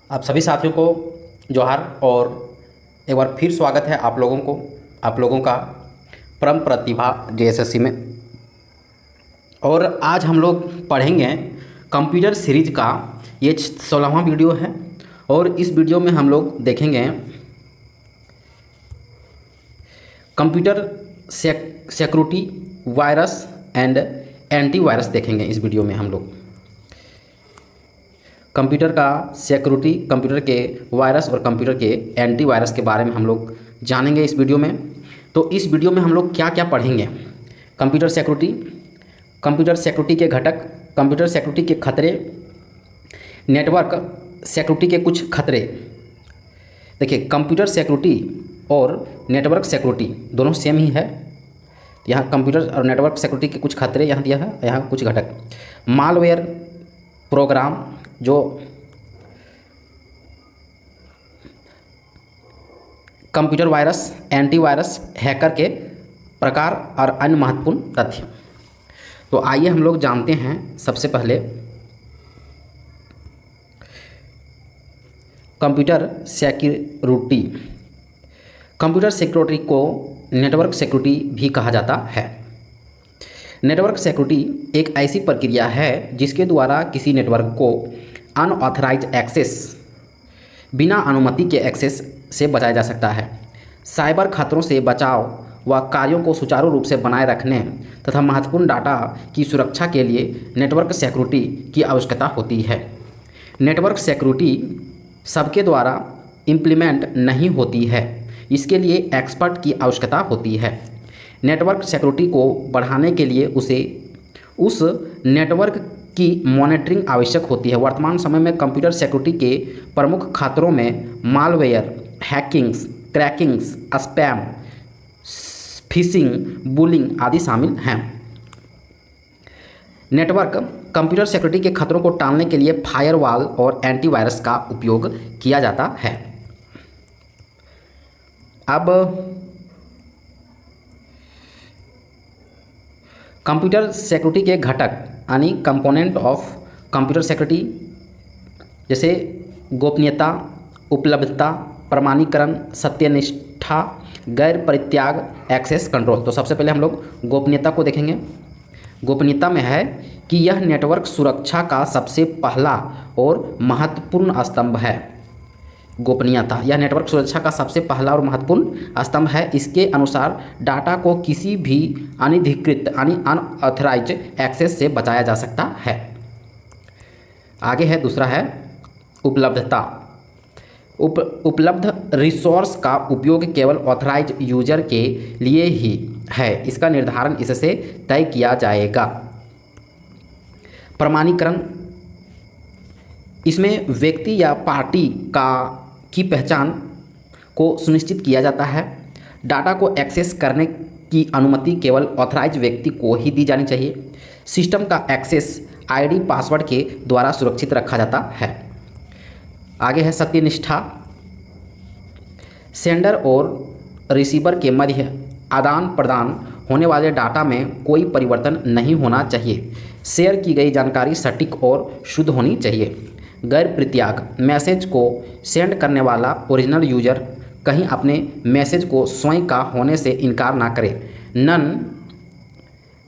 आप सभी साथियों को जोहार और एक बार फिर स्वागत है आप लोगों का परम प्रतिभा जेएसएससी में। और आज हम लोग पढ़ेंगे कंप्यूटर सीरीज का ये 16वां वीडियो है। और इस वीडियो में हम लोग देखेंगे computer security, virus and antivirus देखेंगे। इस वीडियो में हम लोग कंप्यूटर का सिक्योरिटी, कंप्यूटर के वायरस और कंप्यूटर के एंटीवायरस के बारे में हम लोग जानेंगे इस वीडियो में। तो इस वीडियो में हम लोग क्या क्या पढ़ेंगे? कंप्यूटर सिक्योरिटी, कंप्यूटर सिक्योरिटी के घटक, कंप्यूटर सिक्योरिटी के खतरे, नेटवर्क सिक्योरिटी के कुछ खतरे। देखिए, कंप्यूटर सिक्योरिटी और नेटवर्क सिक्योरिटी दोनों सेम ही है। यहाँ कंप्यूटर और नेटवर्क सिक्योरिटी के कुछ खतरे यहाँ दिया है, यहाँ कुछ घटक। मालवेयर प्रोग्राम, जो कंप्यूटर वायरस, एंटीवायरस, हैकर के प्रकार और अन्य महत्वपूर्ण तथ्य। तो आइए हम लोग जानते हैं सबसे पहले कंप्यूटर सिक्योरिटी। कंप्यूटर सिक्योरिटी को नेटवर्क सिक्योरिटी भी कहा जाता है। नेटवर्क सिक्योरिटी एक ऐसी प्रक्रिया है जिसके द्वारा किसी नेटवर्क को अनऑथराइज एक्सेस, बिना अनुमति के एक्सेस से बचाया जा सकता है। साइबर खतरों से बचाव व कार्यों को सुचारू रूप से बनाए रखने तथा महत्वपूर्ण डाटा की सुरक्षा के लिए नेटवर्क सिक्योरिटी की आवश्यकता होती है। नेटवर्क सिक्योरिटी सबके द्वारा इम्प्लीमेंट नहीं होती है, इसके लिए एक्सपर्ट की आवश्यकता होती है। नेटवर्क सिक्योरिटी को बढ़ाने के लिए उस नेटवर्क की मॉनिटरिंग आवश्यक होती है। वर्तमान समय में कंप्यूटर सिक्योरिटी के प्रमुख खतरों में malware, hackings, crackings, spam, phishing, bullying आदि शामिल हैं। नेटवर्क कंप्यूटर सिक्योरिटी के खतरों को टालने के लिए फायरवॉल और एंटीवायरस का उपयोग किया जाता है। अब कंप्यूटर सिक्योरिटी के घटक यानी कंपोनेंट ऑफ कंप्यूटर सिक्योरिटी, जैसे गोपनीयता, उपलब्धता, प्रमाणीकरण, सत्यनिष्ठा, गैर परित्याग, एक्सेस कंट्रोल। तो सबसे पहले हम लोग गोपनीयता को देखेंगे। गोपनीयता में है कि यह नेटवर्क सुरक्षा का सबसे पहला और महत्वपूर्ण स्तंभ है। गोपनीयता, यह नेटवर्क सुरक्षा का सबसे पहला और महत्वपूर्ण स्तंभ है। इसके अनुसार डाटा को किसी भी अनधिकृत यानी अनऑथराइज एक्सेस से बचाया जा सकता है। आगे है, दूसरा है उपलब्धता। उपलब्ध रिसोर्स का उपयोग केवल ऑथराइज यूजर के लिए ही है, इसका निर्धारण इससे तय किया जाएगा। प्रमाणीकरण, इसमें व्यक्ति या पार्टी की पहचान को सुनिश्चित किया जाता है। डाटा को एक्सेस करने की अनुमति केवल ऑथराइज व्यक्ति को ही दी जानी चाहिए। सिस्टम का एक्सेस आईडी, पासवर्ड के द्वारा सुरक्षित रखा जाता है। आगे है सत्यनिष्ठा। सेंडर और रिसीवर के मध्य आदान प्रदान होने वाले डाटा में कोई परिवर्तन नहीं होना चाहिए। शेयर की गई जानकारी सटीक और शुद्ध होनी चाहिए। गैर परित्याग, मैसेज को सेंड करने वाला ओरिजिनल यूजर कहीं अपने मैसेज को स्वयं का होने से इनकार ना करे। नन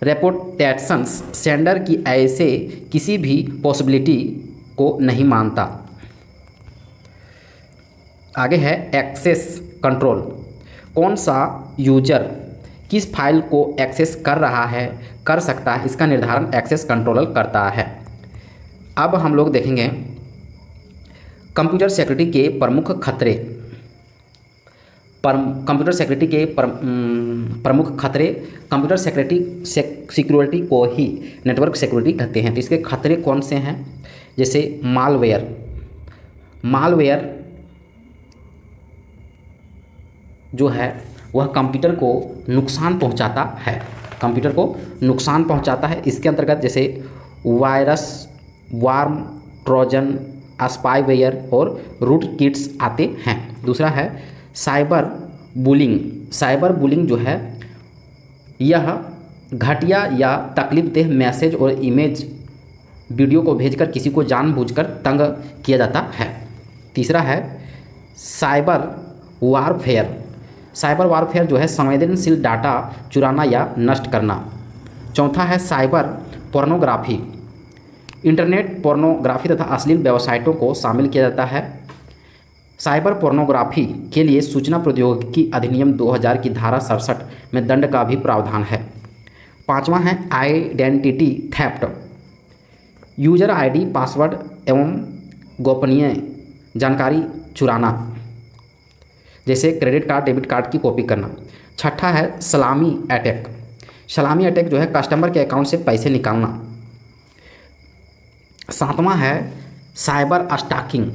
रेपुटेशंस, सेंडर की ऐसे किसी भी पॉसिबिलिटी को नहीं मानता। आगे है एक्सेस कंट्रोल। कौन सा यूजर किस फाइल को एक्सेस कर सकता है, इसका निर्धारण एक्सेस कंट्रोलर करता है। अब हम लोग देखेंगे कंप्यूटर सिक्योरिटी के प्रमुख खतरे। कंप्यूटर सिक्योरिटी के प्रमुख खतरे, कंप्यूटर सिक्योरिटी को ही नेटवर्क सिक्योरिटी कहते हैं। तो इसके खतरे कौन से हैं? जैसे मालवेयर जो है वह कंप्यूटर को नुकसान पहुंचाता है। कंप्यूटर को नुकसान पहुंचाता है। इसके अंतर्गत जैसे वायरस, वार्म, ट्रोजन, स्पाईवेयर और रूट किट्स आते हैं। दूसरा है साइबर बुलिंग। साइबर बुलिंग जो है यह घटिया या तकलीफदेह मैसेज और इमेज वीडियो को भेजकर किसी को जानबूझकर तंग किया जाता है। तीसरा है साइबर वारफेयर। साइबर वारफेयर जो है संवेदनशील डाटा चुराना या नष्ट करना। चौथा है साइबर पोर्नोग्राफी। इंटरनेट पोर्नोग्राफी तथा अश्लील वेबसाइटों को शामिल किया जाता है। साइबर पोर्नोग्राफी के लिए सूचना प्रौद्योगिकी अधिनियम 2000 की धारा 67 में दंड का भी प्रावधान है। पांचवा है identity theft. User ID, password एवं गोपनीय जानकारी चुराना, जैसे क्रेडिट कार्ड, डेबिट कार्ड की कॉपी करना। छठा है सलामी अटैक। सलामी अटैक जो है कस्टमर के अकाउंट से पैसे निकालना। सातवां है साइबर स्टॉकिंग।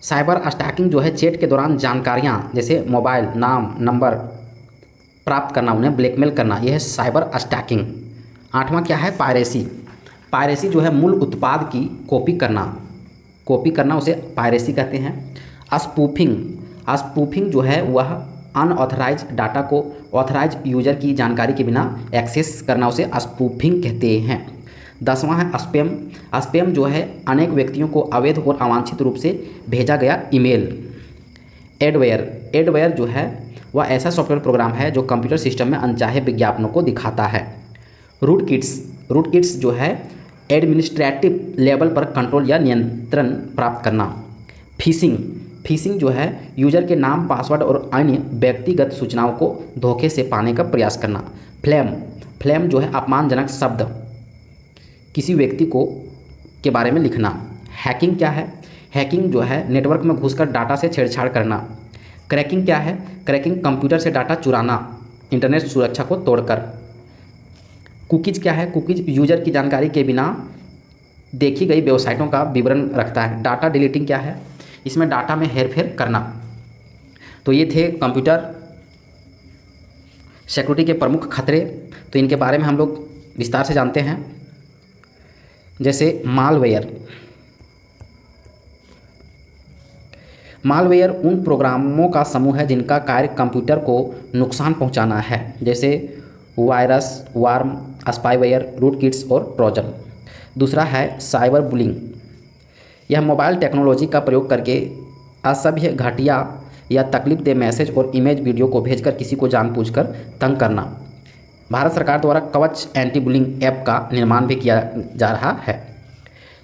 साइबर स्टॉकिंग जो है चैट के दौरान जानकारियां जैसे मोबाइल, नाम, नंबर प्राप्त करना, उन्हें ब्लैकमेल करना, यह है साइबर स्टॉकिंग। आठवां क्या है पायरेसी। पायरेसी जो है मूल उत्पाद की कॉपी करना उसे पायरेसी कहते हैं। स्पूफिंग जो है वह अनऑथराइज डाटा को ऑथराइज यूजर की जानकारी के बिना एक्सेस करना, उसे स्पूफिंग कहते हैं। 10वां है स्पैम। स्पैम जो है अनेक व्यक्तियों को अवैध और अवांछित रूप से भेजा गया ईमेल। एडवेयर जो है वह ऐसा सॉफ्टवेयर प्रोग्राम है जो कंप्यूटर सिस्टम में अनचाहे विज्ञापनों को दिखाता है। रूटकिट्स जो है एडमिनिस्ट्रेटिव लेवल पर कंट्रोल या नियंत्रण प्राप्त करना। फिशिंग जो है यूजर के नाम, पासवर्ड और अन्य व्यक्तिगत सूचनाओं को धोखे से पाने का प्रयास करना। फ्लैम जो है अपमानजनक शब्द किसी व्यक्ति के बारे में लिखना। हैकिंग क्या है? हैकिंग जो है नेटवर्क में घुसकर डाटा से छेड़छाड़ करना। क्रैकिंग क्या है? क्रैकिंग कंप्यूटर से डाटा चुराना इंटरनेट सुरक्षा को तोड़कर। कुकीज़ क्या है? कुकीज़ यूजर की जानकारी के बिना देखी गई वेबसाइटों का विवरण रखता है। डाटा डिलीटिंग क्या है? इसमें डाटा में हेरफेर करना। तो ये थे कंप्यूटर सिक्योरिटी के प्रमुख खतरे। तो इनके बारे में हम लोग विस्तार से जानते हैं। जैसे मालवेयर उन प्रोग्रामों का समूह है जिनका कार्य कंप्यूटर को नुकसान पहुंचाना है, जैसे वायरस, वार्म, स्पाईवेयर, रूटकिट्स और ट्रोजन। दूसरा है साइबर बुलिंग। यह मोबाइल टेक्नोलॉजी का प्रयोग करके असभ्य, घटिया या तकलीफदेह मैसेज और इमेज, वीडियो को भेजकर किसी को जानबूझकर तंग करना। भारत सरकार द्वारा कवच एंटी बुलिंग ऐप का निर्माण भी किया जा रहा है।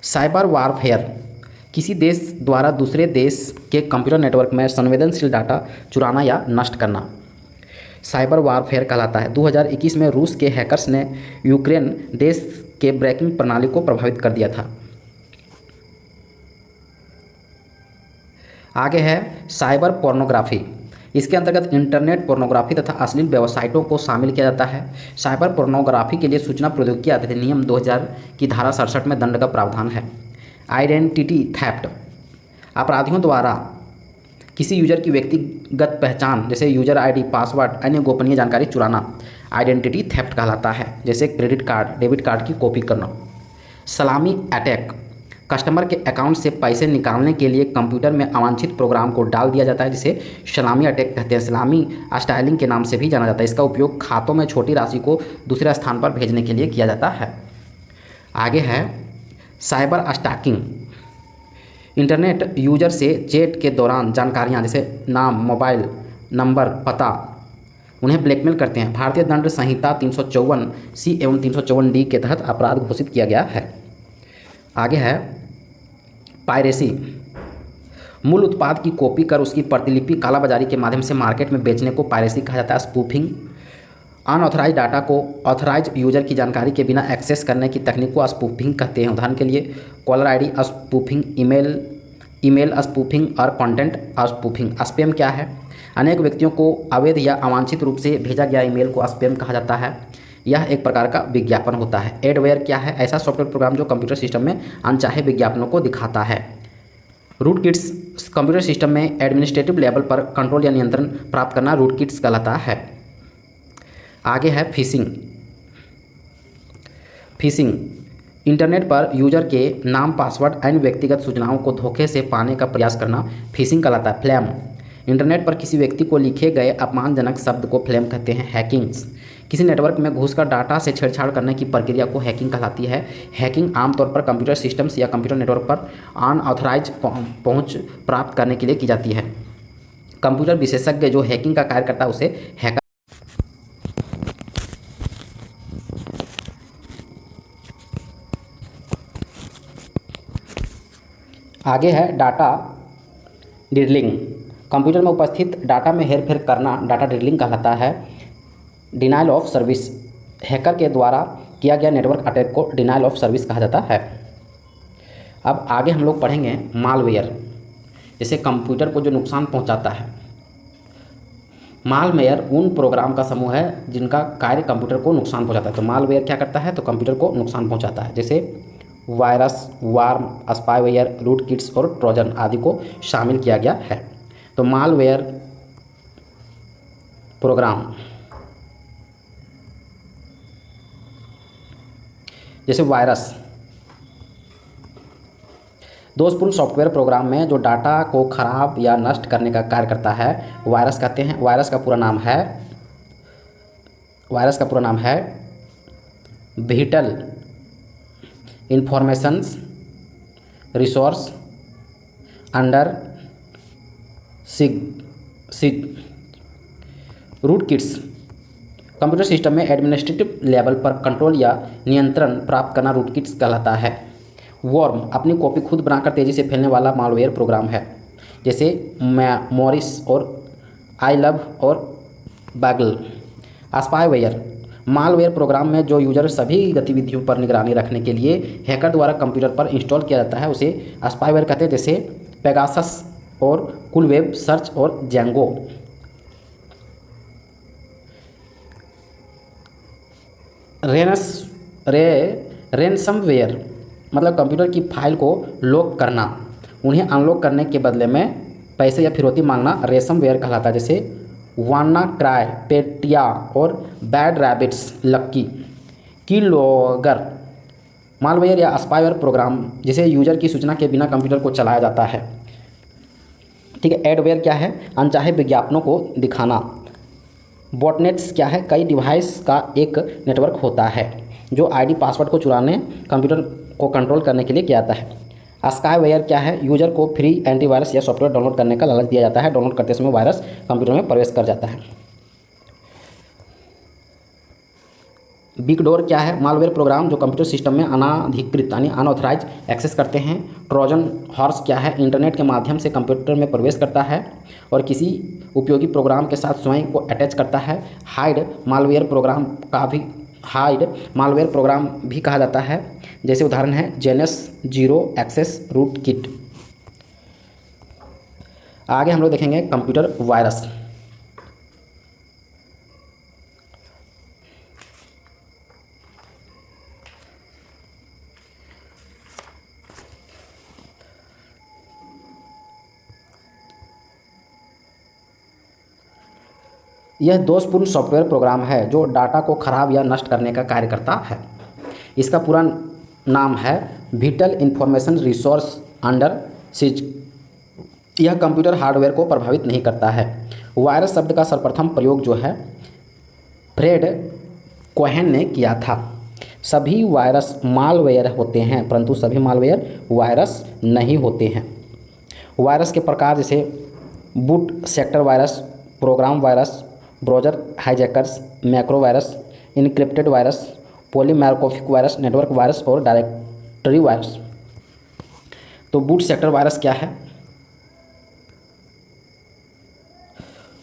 साइबर वारफेयर, किसी देश द्वारा दूसरे देश के कंप्यूटर नेटवर्क में संवेदनशील डाटा चुराना या नष्ट करना साइबर वारफेयर कहलाता है। 2021 में रूस के हैकर्स ने यूक्रेन देश के बैंकिंग प्रणाली को प्रभावित कर दिया था। आगे है साइबर पोर्नोग्राफी। इसके अंतर्गत इंटरनेट पोर्नोग्राफी तथा अश्लील वेबसाइटों को शामिल किया जाता है। साइबर पोर्नोग्राफी के लिए सूचना प्रौद्योगिकी अधिनियम 2000 की धारा 67 में दंड का प्रावधान है। आइडेंटिटी थेफ्ट, अपराधियों द्वारा किसी यूजर की व्यक्तिगत पहचान जैसे यूजर आईडी, पासवर्ड, अन्य गोपनीय जानकारी चुराना आइडेंटिटी थेफ्ट कहलाता है, जैसे क्रेडिट कार्ड, डेबिट कार्ड की कॉपी करना। सलामी अटैक, कस्टमर के अकाउंट से पैसे निकालने के लिए कंप्यूटर में अवांछित प्रोग्राम को डाल दिया जाता है, जिसे सलामी अटैक कहते हैं। सलामी स्टाइलिंग के नाम से भी जाना जाता है। इसका उपयोग खातों में छोटी राशि को दूसरे स्थान पर भेजने के लिए किया जाता है। आगे है साइबर स्टॉकिंग। इंटरनेट यूजर से चैट के दौरान जानकारियां जैसे नाम, मोबाइल नंबर, पता, उन्हें ब्लैकमेल करते हैं। भारतीय दंड संहिता 354C एवं 354D के तहत अपराध घोषित किया गया है। आगे है पायरेसी, मूल उत्पाद की कॉपी कर उसकी प्रतिलिपि कालाबाजारी के माध्यम से मार्केट में बेचने को पायरेसी कहा जाता है। स्पूफिंग, अनऑथराइज डाटा को ऑथराइज यूजर की जानकारी के बिना एक्सेस करने की तकनीक को स्पूफिंग कहते हैं। उदाहरण के लिए caller ID spoofing, email spoofing और कंटेंट स्पूफिंग। स्पैम क्या है? अनेक व्यक्तियों को अवैध या अवांछित रूप से भेजा गया ईमेल को स्पैम कहा जाता है। यह एक प्रकार का विज्ञापन होता है। एडवेयर क्या है? ऐसा सॉफ्टवेयर प्रोग्राम जो कंप्यूटर सिस्टम में अनचाहे विज्ञापनों को दिखाता है। रूटकिट्स, कंप्यूटर सिस्टम में एडमिनिस्ट्रेटिव लेवल पर कंट्रोल या नियंत्रण प्राप्त करना रूटकिट्स कहलाता है। आगे है फिशिंग, इंटरनेट पर यूजर के नाम, पासवर्ड, अन्य व्यक्तिगत सूचनाओं को धोखे से पाने का प्रयास करना फिशिंग कहलाता है। फ्लैम, इंटरनेट पर किसी व्यक्ति को लिखे गए अपमानजनक शब्द को फ्लैम कहते हैं। हैकिंग्स, किसी नेटवर्क में घुसकर डाटा से छेड़छाड़ करने की प्रक्रिया को हैकिंग कहलाती है। हैकिंग आमतौर पर कंप्यूटर सिस्टम्स या कंप्यूटर नेटवर्क पर अनऑथराइज पहुंच प्राप्त करने के लिए की जाती है। कंप्यूटर विशेषज्ञ जो हैकिंग का कार्य करता है उसे हैकर। आगे है डाटा ड्रिलिंग। कंप्यूटर में उपस्थित डाटा में हेरफेर करना डाटा ड्रिलिंग कहलाता है। डिनाइल ऑफ सर्विस, हैकर के द्वारा किया गया नेटवर्क अटैक को डिनाइल ऑफ सर्विस कहा जाता है। अब आगे हम लोग पढ़ेंगे मालवेयर, जैसे कंप्यूटर को जो नुकसान पहुंचाता है। मालवेयर उन प्रोग्राम का समूह है जिनका कार्य कंप्यूटर को नुकसान पहुंचाता है। तो मालवेयर क्या करता है, तो कंप्यूटर को नुकसान पहुंचाता है, जैसे virus, worm, spyware, root kits और ट्रोजन आदि को शामिल किया गया है। तो मालवेयर प्रोग्राम जैसे वायरस, दोषपूर्ण सॉफ्टवेयर प्रोग्राम में जो डाटा को खराब या नष्ट करने का कार्य करता है वायरस कहते हैं। वायरस का पूरा नाम है vital information resource under siege. Rootkits, computer system में एडमिनिस्ट्रेटिव लेवल पर कंट्रोल या नियंत्रण प्राप्त करना रूट किट्स कहलाता है। वर्म, अपनी कॉपी खुद बनाकर तेज़ी से फैलने वाला मालवेयर प्रोग्राम है, जैसे मॉरिस और आई लव और बैगल। स्पाईवेयर, मालवेयर प्रोग्राम में जो यूजर सभी गतिविधियों पर निगरानी रखने के लिए हैकर द्वारा कंप्यूटर पर इंस्टॉल किया जाता है उसे स्पाईवेयर कहते हैं, जैसे पेगासस और कुल वेब सर्च और जेंगो। रेनसमवेयर, मतलब कंप्यूटर की फाइल को लॉक करना, उन्हें अनलॉक करने के बदले में पैसे या फिरौती मांगना रेनसमवेयर कहलाता है, जैसे वाना क्राई, पेटिया और बैड रैबिट्स लक्की। कीलॉगर, मालवेयर या स्पाईवेयर प्रोग्राम जिसे यूजर की सूचना के बिना कंप्यूटर को चलाया जाता है। ठीक है। एडवेयर क्या है, अनचाहे विज्ञापनों को दिखाना। बॉटनेट्स क्या है, कई डिवाइस का एक नेटवर्क होता है जो आईडी पासवर्ड को चुराने कंप्यूटर को कंट्रोल करने के लिए किया जाता है। स्पाईवेयर क्या है, यूजर को फ्री एंटीवायरस या सॉफ्टवेयर डाउनलोड करने का लालच दिया जाता है, डाउनलोड करते समय वायरस कंप्यूटर में प्रवेश कर जाता है। बिगडोर क्या है, मालवेयर प्रोग्राम जो कंप्यूटर सिस्टम में अनाधिकृत यानी अनऑथराइज एक्सेस करते हैं। ट्रोजन हॉर्स क्या है, इंटरनेट के माध्यम से कंप्यूटर में प्रवेश करता है और किसी उपयोगी प्रोग्राम के साथ स्वयं को अटैच करता है। हाइड मालवेयर प्रोग्राम भी कहा जाता है, जैसे उदाहरण है जेनेस जीरो एक्सेस रूट किट। आगे हम लोग देखेंगे कंप्यूटर वायरस। यह दोषपूर्ण सॉफ्टवेयर प्रोग्राम है जो डाटा को खराब या नष्ट करने का कार्य करता है। इसका पूरा नाम है विटल इंफॉर्मेशन रिसोर्स अंडर सिज। यह कंप्यूटर हार्डवेयर को प्रभावित नहीं करता है। वायरस शब्द का सर्वप्रथम प्रयोग जो है फ्रेड कोहेन ने किया था। सभी वायरस मालवेयर होते हैं परंतु सभी मालवेयर वायरस नहीं होते हैं। वायरस के प्रकार जैसे boot sector virus, program virus, browser hijackers, macro virus, encrypted virus, polymorphic virus, network virus और डायरेक्टरी वायरस। तो बूट सेक्टर वायरस क्या है?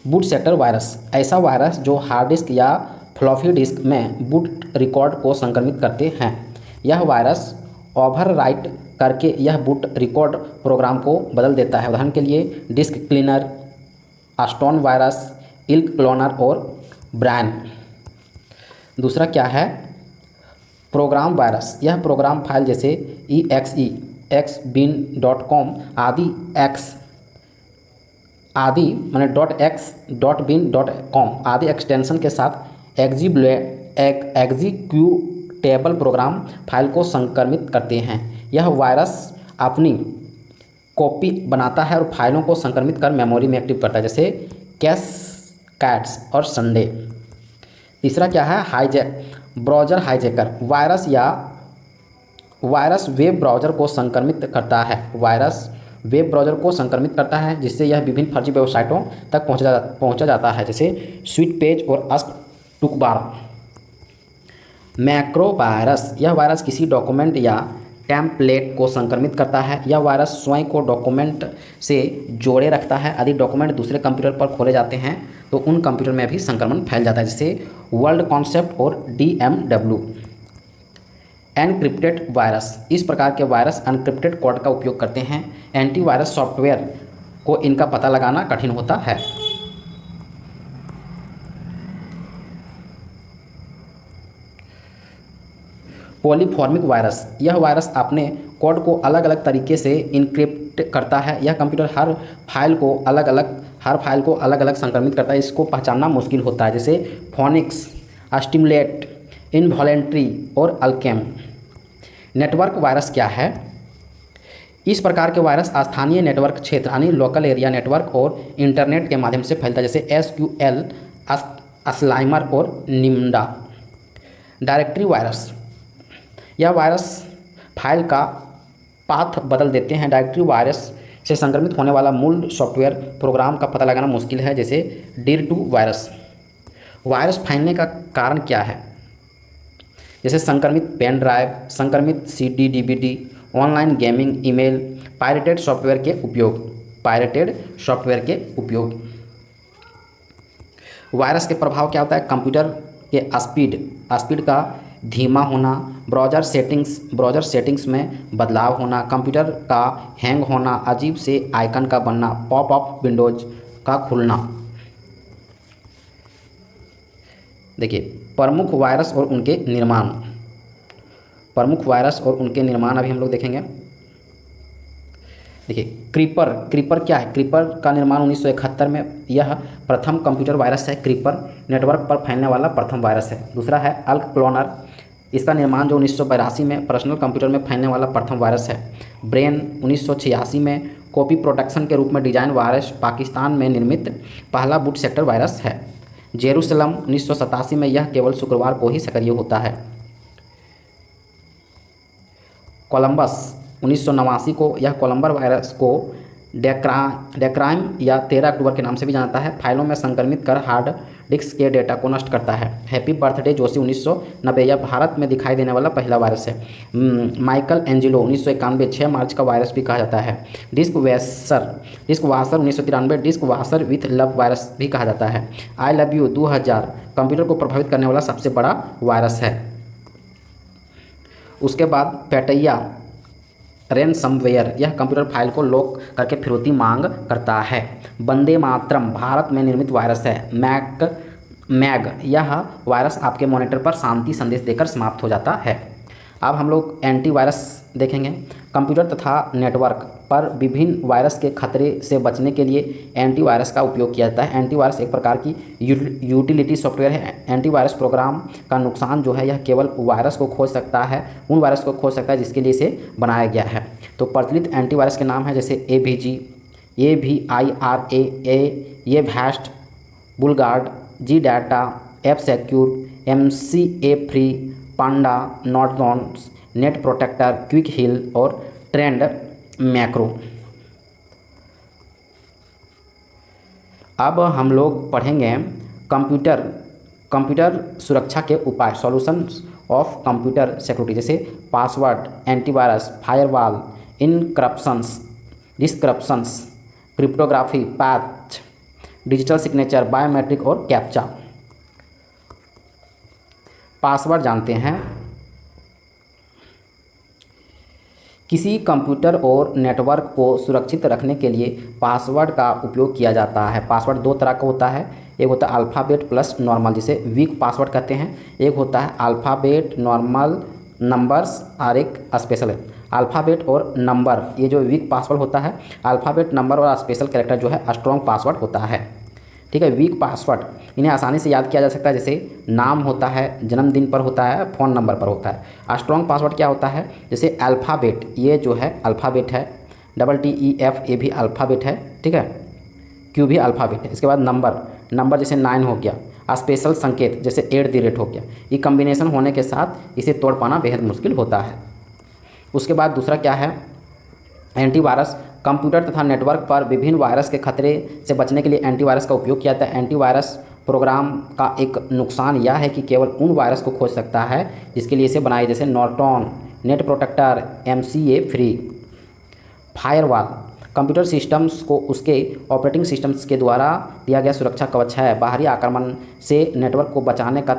बूट सेक्टर वायरस ऐसा वायरस जो हार्ड डिस्क या फ्लॉपी डिस्क में बूट रिकॉर्ड को संक्रमित करते हैं। यह वायरस ओवरराइट करके यह बूट रिकॉर्ड प्रोग्राम को बदल देता है। उदाहरण के लिए disk cleaner, stone virus, Elk Cloner और ब्रांड। दूसरा क्या है? Program virus. यह प्रोग्राम फाइल जैसे exe, xbin.com आदि माने .x.bin.com आदि एक्सटेंशन के साथ एग्जीक्यूटेबल प्रोग्राम फाइल को संक्रमित करते हैं। यह वायरस अपनी कॉपी बनाता है और फाइलों को संक्रमित कर मेमोरी में एक्टिव करता है, जैसे कैशकैड्स और संडे। तीसरा क्या है, hijack, browser hijacker, virus web browser को संक्रमित करता है, वायरस वेब ब्राउज़र को संक्रमित करता है जिससे यह विभिन्न फर्जी वेबसाइटों तक पहुंचा जाता है, जैसे स्वीट पेज और अस्क टुकबार। मैक्रो वायरस, यह वायरस किसी डॉक्यूमेंट या टेम्पलेट को संक्रमित करता है। यह वायरस स्वयं को डॉक्यूमेंट से जोड़े रखता है। यदि डॉक्यूमेंट दूसरे कंप्यूटर पर खोले जाते हैं तो उन कंप्यूटर में भी संक्रमण फैल जाता है, जैसे वर्ल्ड कॉन्सेप्ट और DMW। एनक्रिप्टेड वायरस, इस प्रकार के वायरस एनक्रिप्टेड कोड का उपयोग करते हैं। एंटीवायरस सॉफ्टवेयर को इनका पता लगाना कठिन होता है। पॉलीफॉर्मिक वायरस, यह वायरस अपने कोड को अलग अलग तरीके से इनक्रिप्ट करता है। यह कंप्यूटर हर फाइल को अलग अलग संक्रमित करता है। इसको पहचानना मुश्किल होता है, जैसे फोनिक्स, स्टिमुलेट, इनवॉलेंट्री और अल्केम। नेटवर्क वायरस क्या है? इस प्रकार के वायरस स्थानीय नेटवर्क क्षेत्र यानी लोकल एरिया नेटवर्क और इंटरनेट के माध्यम से फैलता है, जैसे SQL, अस्लाइमर और निम्डा। डायरेक्टरी वायरस, यह वायरस फाइल का पाथ बदल देते हैं। डायरेक्टरी वायरस से संक्रमित होने वाला मूल सॉफ्टवेयर प्रोग्राम का पता लगाना मुश्किल है, जैसे DIR2 वायरस। वायरस फैलने का कारण क्या है? जैसे संक्रमित पेन ड्राइव, संक्रमित CD DVD, online gaming, email, pirated software के उपयोग। वायरस के प्रभाव क्या होता है? कंप्यूटर के स्पीड का धीमा होना, ब्राउज़र सेटिंग्स में बदलाव होना, कंप्यूटर का हैंग होना, अजीब से आइकन का बनना, पॉपअप विंडोज का खुलना। देखिए, प्रमुख वायरस और उनके निर्माण अभी हम लोग देखेंगे। देखिए, क्रीपर क्या है? क्रीपर का निर्माण 1971 में, यह प्रथम कंप्यूटर वायरस है। क्रीपर नेटवर्क पर फैलने वाला प्रथम वायरस है। दूसरा है अल्क क्लोनर, इसका निर्माण जो 1982 में पर्सनल कंप्यूटर में फैलने वाला प्रथम वायरस है। ब्रेन 1986 में कॉपी प्रोटेक्शन के रूप में डिजाइन वायरस, पाकिस्तान में निर्मित पहला बूट सेक्टर वायरस है। जेरूसलम 1987 में, यह केवल शुक्रवार को ही सक्रिय होता है। कोलंबस 1989 को, यह कोलंबर वायरस को डेक्राइम या 13 अक्टूबर के नाम से भी जानता है। फाइलों में संक्रमित कर हार्ड डिस्क के डेटा को नष्ट करता है। हैप्पी बर्थडे जोशी 1990, यह भारत में दिखाई देने वाला पहला वायरस है। माइकल एंजिलो 1991, 6 मार्च का वायरस भी कहा जाता है। Disk washer 1993, disk washer with love virus भी कहा जाता है। आई लव यू 2000, कंप्यूटर को प्रभावित करने वाला सबसे बड़ा वायरस है। उसके बाद पेटैया रैनसमवेयर, यह कंप्यूटर फाइल को लॉक करके फिरौती मांग करता है। वंदे मातरम भारत में निर्मित वायरस है। मैग, यह वायरस आपके मॉनिटर पर शांति संदेश देकर समाप्त हो जाता है। अब हम लोग एंटीवायरस देखेंगे। कंप्यूटर तथा नेटवर्क पर विभिन्न वायरस के खतरे से बचने के लिए एंटीवायरस का उपयोग किया जाता है। एंटीवायरस एक प्रकार की यूटिलिटी सॉफ्टवेयर है। एंटीवायरस प्रोग्राम का नुकसान जो है, यह केवल उन वायरस को खोज सकता है जिसके लिए इसे बनाया गया है। तो प्रचलित एंटीवायरस के नाम है, जैसे AVG, AVIRA, Avast, BullGuard, G Data, F Secure, MCA free, Panda, Norton, net Protector, Quick Heal और ट्रेंड मैक्रो। अब हम लोग पढ़ेंगे कंप्यूटर सुरक्षा के उपाय, सॉल्यूशंस ऑफ कंप्यूटर सिक्योरिटी, जैसे password, antivirus, firewall, encryptions, decryptions, cryptography, patch, digital signature, biometric और कैप्चा। पासवर्ड जानते हैं। किसी कंप्यूटर और नेटवर्क को सुरक्षित रखने के लिए पासवर्ड का उपयोग किया जाता है। पासवर्ड दो तरह का होता है, एक होता है अल्फ़ाबेट प्लस नॉर्मल, जिसे वीक पासवर्ड कहते हैं। एक होता है अल्फ़ाबेट, नॉर्मल, नंबर्स और एक स्पेशल है। अल्फ़ाबेट और नंबर, ये जो वीक पासवर्ड होता है, अल्फ़ाबेट, नंबर और स्पेशल कैरेक्टर जो है स्ट्रॉन्ग पासवर्ड होता है। ठीक है, वीक पासवर्ड इन्हें आसानी से याद किया जा सकता है, जैसे नाम होता है, जन्मदिन पर होता है, फ़ोन नंबर पर होता है। स्ट्रॉन्ग पासवर्ड क्या होता है, जैसे अल्फ़ाबेट, ये जो है अल्फ़ाबेट है, TTEF ये भी अल्फ़ाबेट है, ठीक है, Q भी अल्फ़ाबेट है। इसके बाद नंबर जैसे 9 हो गया, स्पेशल संकेत जैसे @ हो गया, ये कम्बिनेशन होने के साथ इसे तोड़ पाना बेहद मुश्किल होता है। उसके बाद दूसरा क्या है, एंटीवायरस। कंप्यूटर तथा नेटवर्क पर विभिन्न वायरस के खतरे से बचने के लिए एंटीवायरस का उपयोग किया जाता है। एंटीवायरस प्रोग्राम का एक नुकसान यह है कि केवल उन वायरस को खोज सकता है जिसके लिए इसे बनाए, जैसे Norton, net protector, MCA free. Firewall computer systems को उसके ऑपरेटिंग सिस्टम्स के द्वारा दिया गया सुरक्षा कवच है। बाहरी आक्रमण से नेटवर्क को बचाने का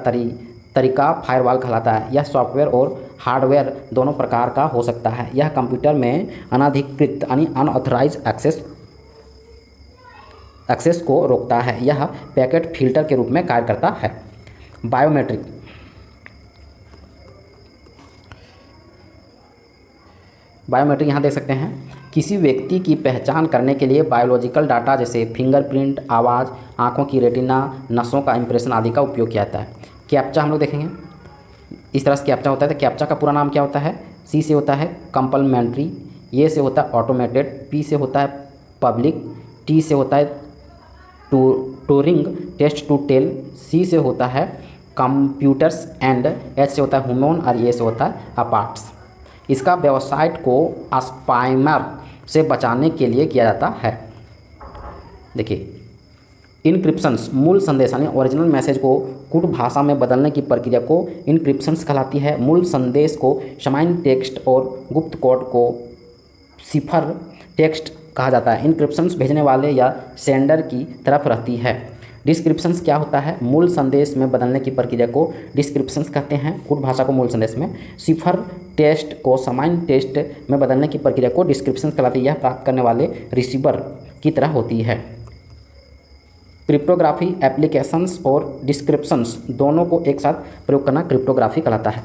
तरीका फायरवॉल कहलाता है। यह सॉफ्टवेयर और हार्डवेयर दोनों प्रकार का हो सकता है। यह कंप्यूटर में अनधिकृत यानी अनऑथराइज एक्सेस को रोकता है। यह पैकेट फिल्टर के रूप में कार्य करता है। बायोमेट्रिक यहाँ देख सकते हैं, किसी व्यक्ति की पहचान करने के लिए बायोलॉजिकल डाटा जैसे फिंगरप्रिंट, आवाज़, आँखों की रेटिना, नसों का इंप्रेशन आदि का उपयोग किया जाता है। कैप्चा हम लोग देखेंगे, इस तरह से कैप्चा होता है। तो कैप्चा का पूरा नाम क्या होता है? C से होता है कंपलमेंट्री, A से होता है ऑटोमेटेड, P से होता है पब्लिक, T से होता है Turing test to tell, C से होता है कंप्यूटर्स एंड H से होता है ह्यूमन और A से होता है अपार्ट्स। इसका वेबसाइट को स्पाइमर से बचाने के लिए किया जाता है। देखिए, इनक्रिप्शंस मूल संदेश यानी ओरिजिनल मैसेज को कूट भाषा में बदलने की प्रक्रिया को इनक्रिप्शंस कहलाती है। मूल संदेश को सामान्य टेक्स्ट और गुप्त कोड को सिफर टेक्स्ट कहा जाता है। इनक्रिप्शंस भेजने वाले या सेंडर की तरफ रहती है। डिस्क्रिप्शंस क्या होता है? मूल संदेश में बदलने की प्रक्रिया को डिस्क्रिप्शंस कहते हैं। कूट भाषा को मूल संदेश में, सिफर टेक्स्ट को सामान्य टेक्स्ट में बदलने की प्रक्रिया को डिस्क्रिप्शंस कहलाती है। यह प्राप्त करने वाले रिसीवर की तरह होती है। क्रिप्टोग्राफी एप्लीकेशंस और डिस्क्रिप्शंस दोनों को एक साथ प्रयोग करना क्रिप्टोग्राफी कहलाता है।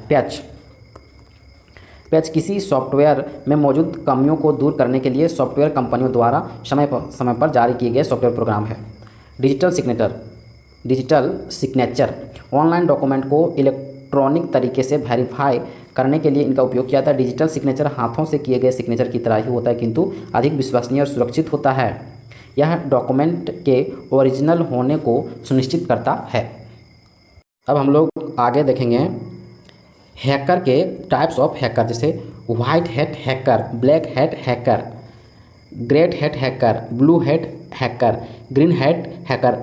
पैच किसी सॉफ्टवेयर में मौजूद कमियों को दूर करने के लिए सॉफ्टवेयर कंपनियों द्वारा समय पर जारी किए गए सॉफ्टवेयर प्रोग्राम है। डिजिटल सिग्नेचर ऑनलाइन डॉक्यूमेंट को इलेक्ट्रॉनिक तरीके से वेरीफाई करने के लिए इनका उपयोग किया जाता है। डिजिटल सिग्नेचर हाथों से किए गए सिग्नेचर की तरह ही होता है, किंतु अधिक विश्वसनीय और सुरक्षित होता है। यह डॉक्यूमेंट के ओरिजिनल होने को सुनिश्चित करता है। अब हम लोग आगे देखेंगे हैकर के टाइप्स ऑफ हैकर, जैसे white hat hacker, black hat hacker, great hat hacker, blue hat hacker, green hat hacker,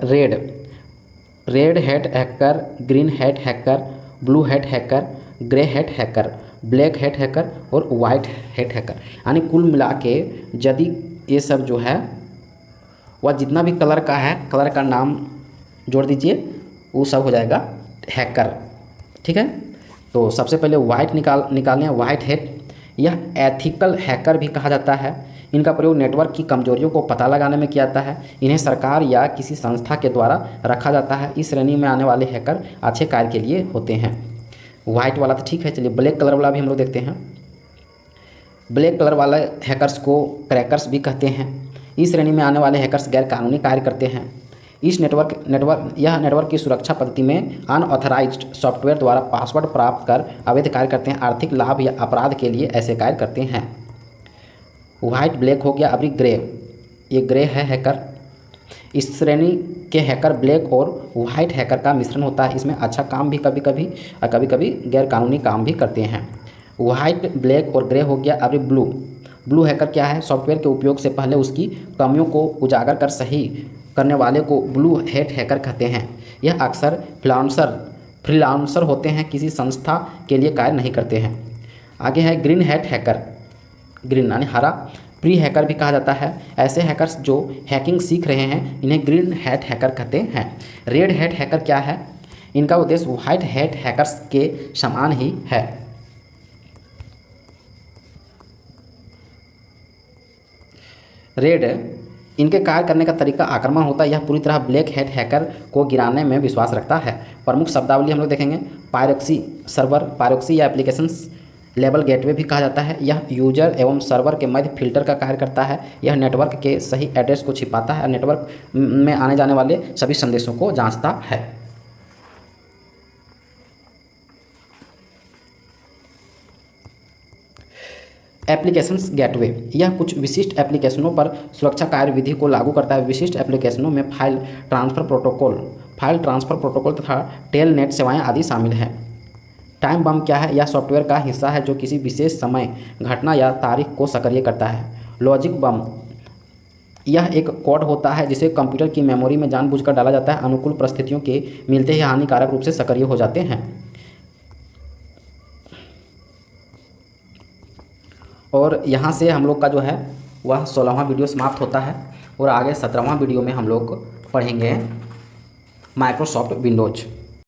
red hat hacker, green hat hacker, blue hat hacker, grey hat hacker, black hat hacker और white hat hacker. यानी कुल मिला के यदि ये सब जो है वह जितना भी कलर का है, कलर का नाम जोड़ दीजिए, वो सब हो जाएगा हैकर। ठीक है, तो सबसे पहले वाइट निकालें, वाइट हैट। यह एथिकल हैकर भी कहा जाता है। इनका प्रयोग नेटवर्क की कमजोरियों को पता लगाने में किया जाता है। इन्हें सरकार या किसी संस्था के द्वारा रखा जाता है। इस श्रेणी में आने वाले हैकर अच्छे कार्य के लिए होते हैं। वाइट वाला तो ठीक है, चलिए ब्लैक कलर वाला भी हम लोग देखते हैं। ब्लैक कलर वाले हैकर्स को क्रैकर्स भी कहते हैं। इस श्रेणी में आने वाले हैकर्स गैर कानूनी कार्य करते हैं। इस नेटवर्क की सुरक्षा पद्धति में अनऑथराइज्ड सॉफ्टवेयर द्वारा पासवर्ड प्राप्त कर अवैध कार्य करते हैं। आर्थिक लाभ या अपराध के लिए ऐसे कार्य करते हैं। वाइट ब्लैक हो गया। अभी ग्रे, ये ग्रे है हैकर। इस श्रेणी के हैकर ब्लैक और वाइट हैकर का मिश्रण होता है। इसमें अच्छा काम भी कभी कभी और कभी कभी गैर कानूनी काम भी करते हैं। वाइट, ब्लैक और ग्रे हो गया। अभी ब्लू हैकर क्या है? सॉफ्टवेयर के उपयोग से पहले उसकी कमियों को उजागर कर सही करने वाले को ब्लू हैट हैकर कहते हैं। यह अक्सर फ्रीलांसर होते हैं, किसी संस्था के लिए कार्य नहीं करते हैं। आगे है ग्रीन हैट हैकर। ग्रीन यानी हरा, प्री हैकर भी कहा जाता है। ऐसे हैकर्स जो हैकिंग सीख रहे हैं, इन्हें ग्रीन हैट हैकर कहते हैं। रेड हैट हैकर क्या है? इनका उद्देश्य वाइट हैट हैकर्स के समान ही है। रेड, इनके कार्य करने का तरीका आक्रामक होता है। यह पूरी तरह ब्लैक हैट हैकर को गिराने में विश्वास रखता है। प्रमुख शब्दावली हम लोग देखेंगे। पायरक्सी सर्वर, पायरक्सी या एप्लीकेशंस लेवल गेटवे भी कहा जाता है। यह यूजर एवं सर्वर के मध्य फिल्टर का कार्य करता है। यह नेटवर्क के सही एड्रेस को छिपाता है और नेटवर्क में आने जाने वाले सभी संदेशों को जांचता है। एप्लीकेशंस गेटवे, यह कुछ विशिष्ट एप्लीकेशनों पर सुरक्षा कार्यविधि को लागू करता है। विशिष्ट एप्लीकेशनों में file transfer protocol, file transfer protocol तथा टेल नेट सेवाएं आदि शामिल हैं। टाइम बम क्या है? यह सॉफ्टवेयर का हिस्सा है जो किसी विशेष समय, घटना या तारीख को सक्रिय करता है। लॉजिक बम यह एक कोड होता है जिसे कंप्यूटर की मेमोरी में जानबूझकर डाला जाता है। अनुकूल परिस्थितियों के मिलते ही हानिकारक रूप से सक्रिय हो जाते हैं। और यहाँ से हम लोग का जो है वह 16वां वीडियो समाप्त होता है और आगे 17वां वीडियो में हम लोग पढ़ेंगे माइक्रोसॉफ्ट विंडोज।